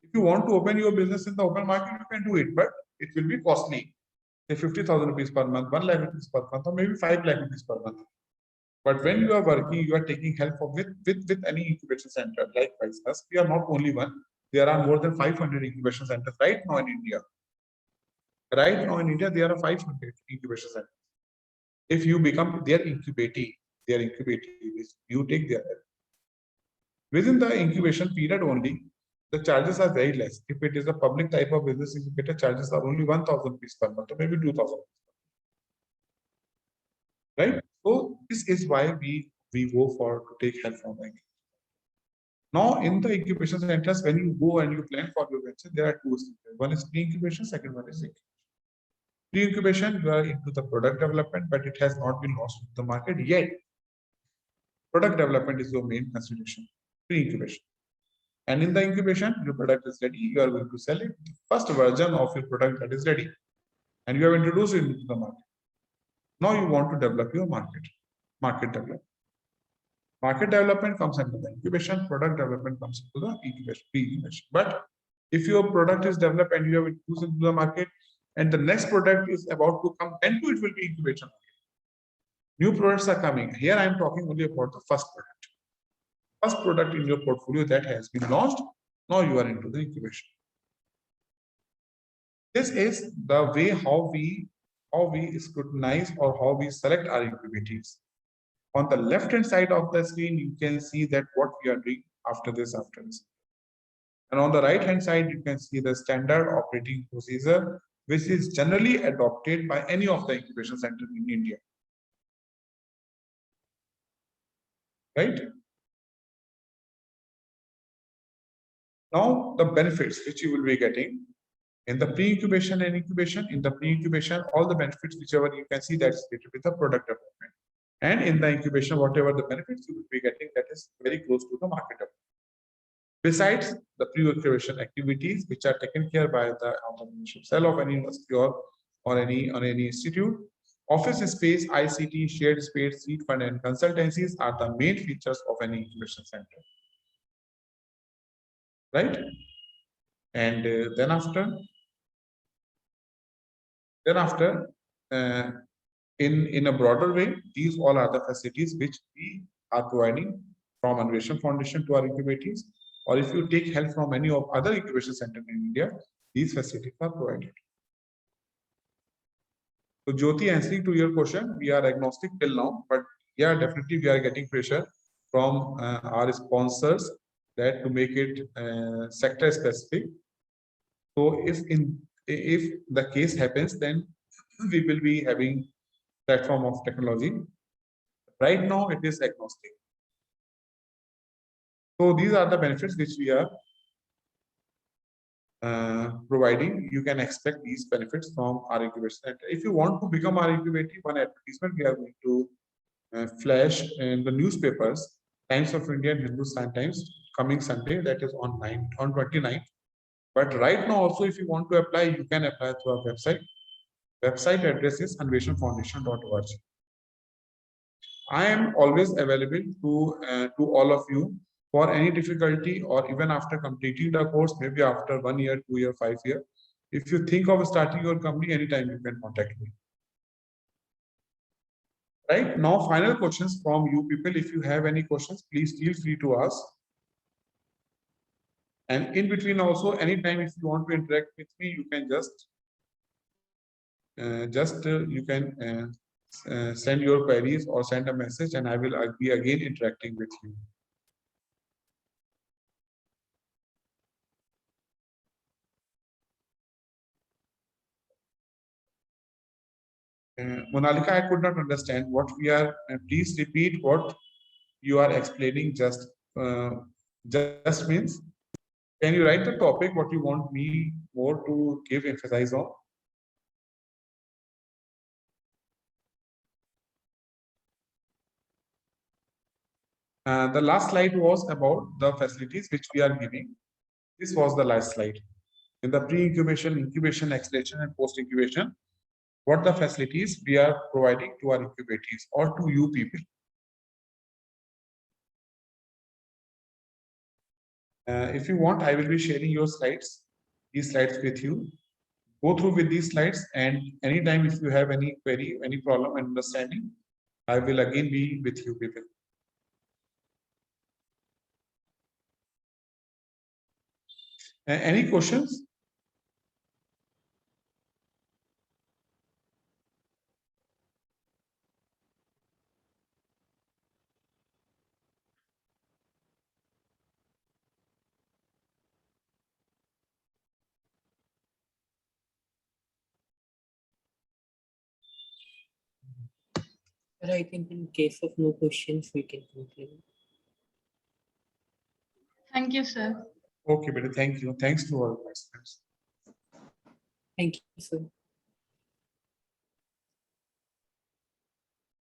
If you want to open your business in the open market, you can do it, but it will be costly. Say 50,000 rupees per month, 1 lakh rupees per month, or maybe 5 lakh rupees per month. But when you are working, you are taking help with any incubation center like us. We are not only one. There are more than 500 incubation centers right now in India. Right now in India, there are 500 incubation centers. If you become their incubatee, you take their help. Within the incubation period only, the charges are very less. If it is a public type of business incubator, charges are only 1,000 rupees per month, or maybe 2,000. Right? So this is why we go for to take help from them. Now in the incubation centers, when you go and you plan for your venture, there are two stages. One is pre-incubation, second one is incubation. Pre-incubation, you are into the product development, but it has not been launched to the market yet. Product development is your main consideration. Pre-incubation. And in the incubation, your product is ready, you are going to sell it. The first version of your product that is ready. And you have introduced it into the market. Now you want to develop your market development. Market development comes under the incubation, product development comes into the incubation, pre-incubation. But if your product is developed and you have introduced into the market, and the next product is about to come, then it will be incubation. New products are coming. Here I am talking only about the first product. First product in your portfolio that has been launched, now you are into the incubation. This is the way how we scrutinize or how we select our incubators. On the left hand side of the screen, you can see that what we are doing after this. And on the right hand side, you can see the standard operating procedure, which is generally adopted by any of the incubation centers in India. Right? Now, the benefits which you will be getting in the pre-incubation and incubation. In the pre-incubation, all the benefits, whichever you can see, that's related with the product development. And in the incubation, whatever the benefits you will be getting, that is very close to the market development. Besides the pre-incubation activities, which are taken care by the entrepreneurship cell of any university or any institute, office space, ICT, shared space, seed fund, and consultancies are the main features of any incubation center. Right? And then after, in a broader way, these all are the facilities which we are providing from Anvesham Foundation to our incubators. Or if you take help from any of other incubation centers in India, these facilities are provided. So Jyoti, answering to your question, we are agnostic till now, but yeah, definitely we are getting pressure from our sponsors that to make it sector specific. So if the case happens, then we will be having platform of technology. Right now, it is agnostic. So these are the benefits which we are providing. You can expect these benefits from our incubation center. If you want to become our incubator, one advertisement we are going to flash in the newspapers, Times of India and Hindustan Times, coming Sunday, that is on 29th. But right now also, if you want to apply, you can apply through our website. Website address is anveshanfoundation.org. I am always available to all of you for any difficulty, or even after completing the course, maybe after 1 year, 2 year, 5 year. If you think of starting your company, anytime you can contact me. Right now, final questions from you people. If you have any questions, please feel free to ask. And in between also, anytime if you want to interact with me, you can you can send your queries or send a message, and I will be again interacting with you. Monalika, I could not understand what we are. Please repeat what you are explaining. Just means. Can you write the topic? What you want me more to give emphasize on? The last slide was about the facilities which we are giving. This was the last slide. In the pre-incubation, incubation, acceleration, and post-incubation, what the facilities we are providing to our incubators or to you people. If you want, I will be sharing your slides, these slides with you. Go through with these slides, and anytime if you have any query, any problem and understanding, I will again be with you people. Any questions? But I think in case of no questions, we can conclude. Thank you, sir. Okay, but thank you. Thanks to all my friends. Thank you, sir.